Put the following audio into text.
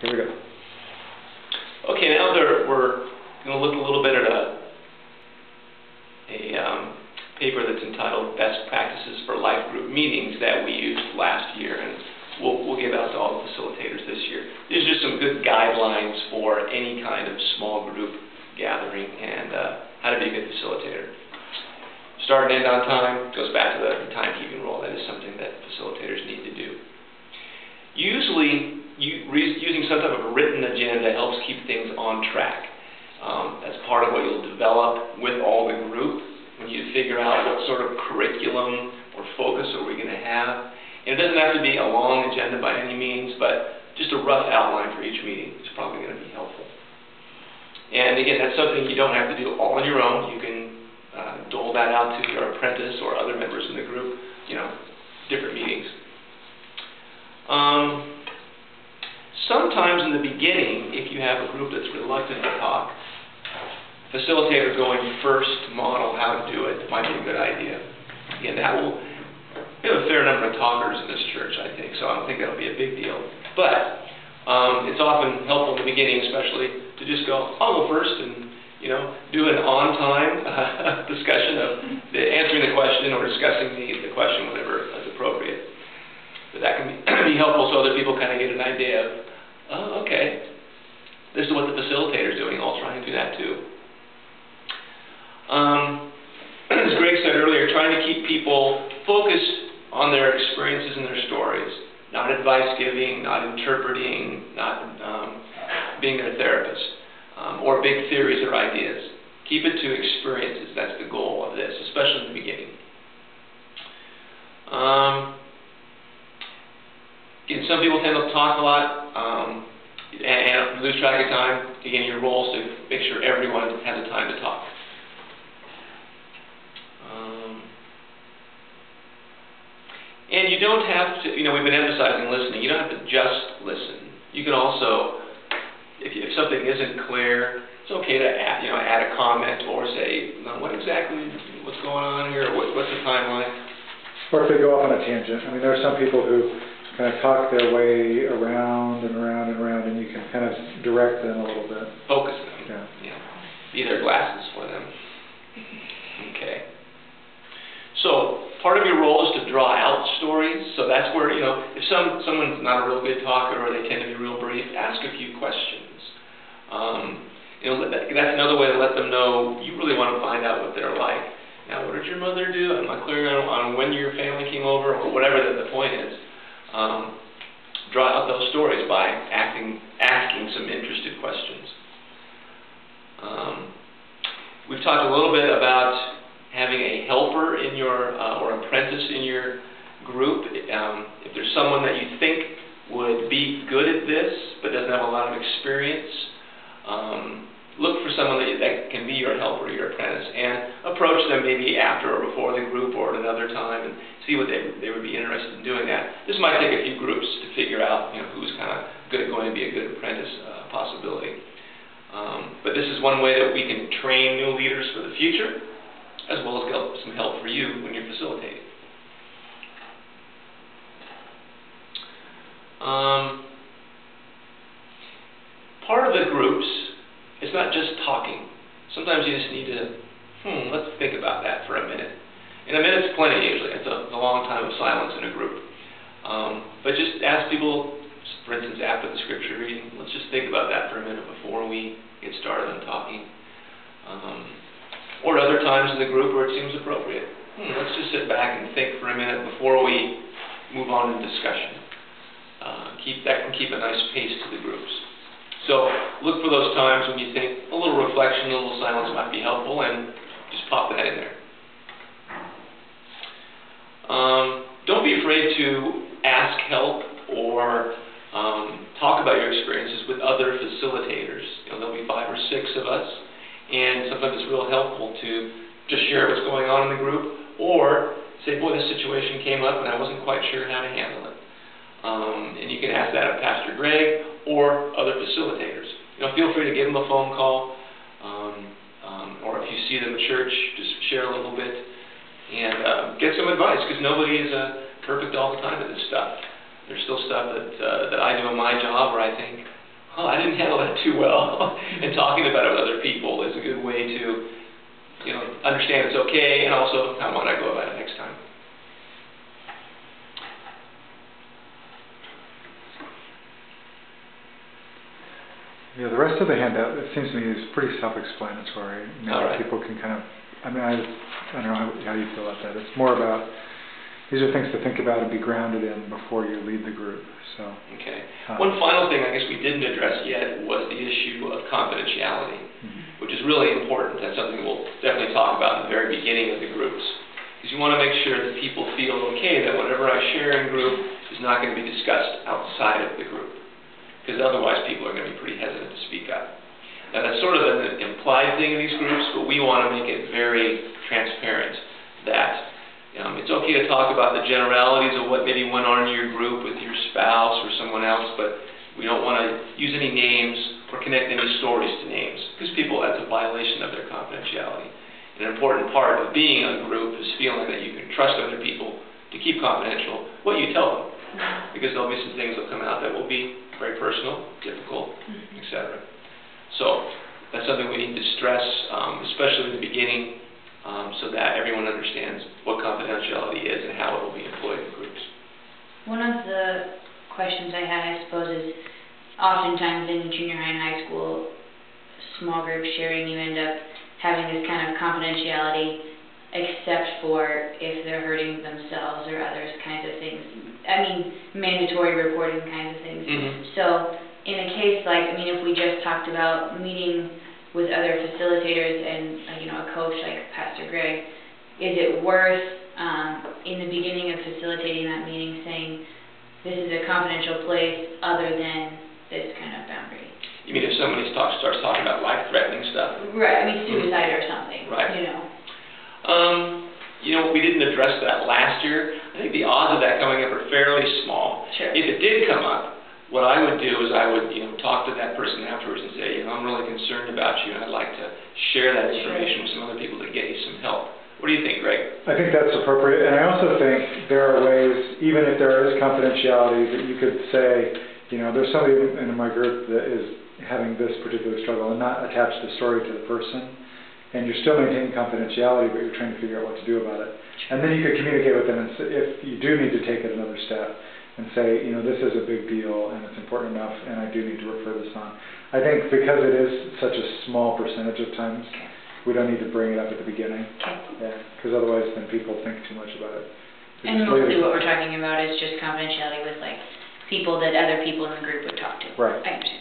Here we go. Okay, now we're going to look a little bit at a paper that's entitled Best Practices for Life Group Meetings that we used last year, and we'll give out to all the facilitators this year. These are just some good guidelines for any kind of small group gathering and how to be a good facilitator. Start and end on time goes back to the timekeeping rule. That is something that facilitators need to do. Usually, using some type of a written agenda helps keep things on track. That's part of what you'll develop with all the group when you figure out what sort of curriculum or focus are we going to have. And it doesn't have to be a long agenda by any means, but just a rough outline for each meeting is probably going to be helpful. And again, that's something you don't have to do all on your own. You can dole that out to your apprentice or other members in the group, different meetings. Sometimes in the beginning, if you have a group that's reluctant to talk, facilitator going first to model how to do it might be a good idea. Again, that will we have a fair number of talkers in this church, I think, so I don't think that'll be a big deal. But it's often helpful in the beginning, especially, to just go, I'll go first and do an on-time discussion of answering the question or discussing the question whenever is appropriate. But that can be helpful so other people kind of get an idea of, oh, okay, this is what the facilitator is doing. I'll try and do that too. As Greg said earlier, trying to keep people focused on their experiences and their stories, not advice giving, not interpreting, not being their therapist, or big theories or ideas. Keep it to experiences. That's the goal of this, especially in the beginning. Again, some people tend to talk a lot and lose track of time. Again, your role is to make sure everyone has the time to talk. And you don't have to, we've been emphasizing listening. You don't have to just listen. You can also, if something isn't clear, it's okay to add a comment or say, what's going on here, or what's the timeline? Or if they go off on a tangent. I mean, there are some people who kind of talk their way around and around and around, and you can kind of direct them a little bit. Focus them. Yeah. Be their glasses for them. Okay. So part of your role is to draw out stories. So that's where, if someone's not a real good talker or they tend to be real brief, ask a few questions. That's another way to let them know you really want to find out what they're like. Now, what did your mother do? I'm not clear on when your family came over or whatever the point is. Draw out those stories by asking some interested questions. We've talked a little bit about having a helper in your or apprentice in your group. If there's someone that you think would be good at this but doesn't have a lot of experience, look for someone that can be your helper, your apprentice, and approach them maybe after or before the group or at another time and see what they would be interested in doing that. This might take a few groups to figure out who's kind of going to be a good apprentice possibility. But this is one way that we can train new leaders for the future, as well as get some help for you when you're facilitating. Part of the groups, it's not just talking. Sometimes you just need to, let's think about that for a minute. And a minute's plenty usually. It's a long time of silence in a group. But just ask people, for instance, after the scripture reading, let's just think about that for a minute before we get started on talking. Or other times in the group where it seems appropriate. Let's just sit back and think for a minute before we move on to discussion. That can keep a nice pace to the groups. So look for those times when you think a little reflection, a little silence might be helpful, and just pop that in there. Don't be afraid to ask help or talk about your experiences with other facilitators. There'll be 5 or 6 of us. And sometimes it's real helpful to just share what's going on in the group or say, boy, this situation came up and I wasn't quite sure how to handle it. And you can ask that of Pastor Greg or other facilitators. Feel free to give them a phone call or if you see them at church, just share a little bit and get some advice, because nobody is perfect all the time at this stuff. There's still stuff that I do in my job where I think, oh, I didn't handle that too well. And talking about it with other people is a good way to, you know, understand it's okay, and also how might I go about it next time. Yeah, the rest of the handout, it seems to me, is pretty self-explanatory. You know, All right. people can kind of, I mean, I don't know how you feel about that. It's more about, these are things to think about and be grounded in before you lead the group. So. Okay. One final thing I guess we didn't address yet was the issue of confidentiality, which is really important. That's something we'll definitely talk about in the very beginning of the groups. Because you want to make sure that people feel okay that whatever I share in group is not going to be discussed outside of the group. Because otherwise people are going to be pretty hesitant to speak up. Now that's sort of an implied thing in these groups, but we want to make it very transparent that it's okay to talk about the generalities of what maybe went on in your group with your spouse or someone else, but we don't want to use any names or connect any stories to names, because that's a violation of their confidentiality. An important part of being a group is feeling that you can trust other people to keep confidential what you tell them, because there'll be some things that come out that will be very personal, difficult, etc. So that's something we need to stress, especially in the beginning, so that everyone understands what confidentiality is and how it will be employed in groups. One of the questions I had, I suppose, is oftentimes in junior high and high school, small group sharing, you end up having this kind of confidentiality, except for if they're hurting themselves or others kinds of things. I mean, mandatory reporting kinds of things. So in a case like, I mean, if we just talked about meeting with other facilitators and, a coach like Pastor Greg, is it worth, in the beginning of facilitating that meeting, saying, this is a confidential place other than this kind of boundary? You mean if somebody starts talking about life-threatening stuff? Right, I mean, suicide or something, right. You know. We didn't address that last year. I think the odds of that coming up are fairly small. Sure. If it did come up, what I would do is I would, talk to that person afterwards and say, I'm really concerned about you, and I'd like to share that information with some other people to get you some help. What do you think, Greg? I think that's appropriate, and I also think there are ways, even if there is confidentiality, that you could say, there's somebody in my group that is having this particular struggle, and not attach the story to the person, and you're still maintaining confidentiality, but you're trying to figure out what to do about it. And then you could communicate with them, and if you do need to take it another step, and say, this is a big deal, and it's important enough, and I do need to refer this on. I think because it is such a small percentage of times, we don't need to bring it up at the beginning. Yeah, because otherwise then people think too much about it. And mostly what we're talking about is just confidentiality with, people that other people in the group would talk to. Right. I understand.